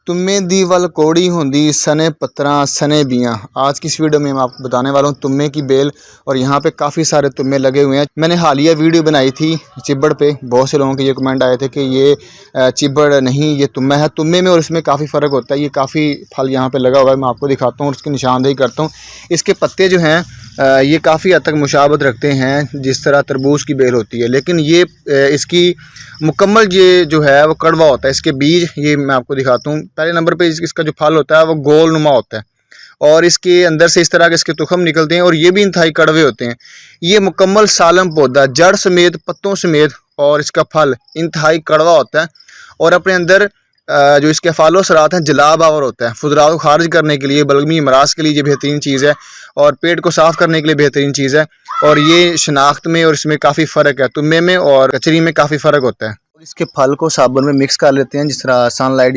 तुम्मे दी वल कोड़ी होंदी सने पत्रा सने बियाँ। आज की इस वीडियो में मैं आपको बताने वाला हूँ तुम्मे की बेल, और यहाँ पे काफ़ी सारे तुम्मे लगे हुए हैं। मैंने हालिया वीडियो बनाई थी चिब्बड़ पे, बहुत से लोगों के ये कमेंट आए थे कि ये चिब्बड़ नहीं ये तुम्मा है। तुम्मे में और इसमें काफ़ी फ़र्क होता है। ये काफ़ी फल यहाँ पे लगा हुआ है, मैं आपको दिखाता हूँ और उसकी निशानदेही करता हूँ। इसके पत्ते जो हैं ये काफ़ी हद तक मुशाबत रखते हैं जिस तरह तरबूज की बेल होती है, लेकिन ये इसकी मुकम्मल ये जो है वो कड़वा होता है। इसके बीज ये मैं आपको दिखाता हूँ। पहले नंबर पे इसका जो फल होता है वो गोल नुमा होता है और इसके अंदर से इस तरह के इसके तुखम निकलते हैं और ये भी इंतहाई कड़वे होते हैं। ये मुकम्मल सालम पौधा जड़ समेत पत्तों समेत, और इसका फल इंतहाई कड़वा होता है और अपने अंदर जो इसके फालो सरात हैं जलाब आवर होता है। फुदरात को खारिज करने के लिए, बलगमी मराज के लिए ये बेहतरीन चीज़ है और पेट को साफ़ करने के लिए बेहतरीन चीज़ है। और ये शनाख्त में और इसमें काफ़ी फ़र्क है, तुम्मे में और कचरी में काफ़ी फ़र्क होता है। इसके फल को साबुन में मिक्स कर लेते हैं, जिस तरह सनलाइट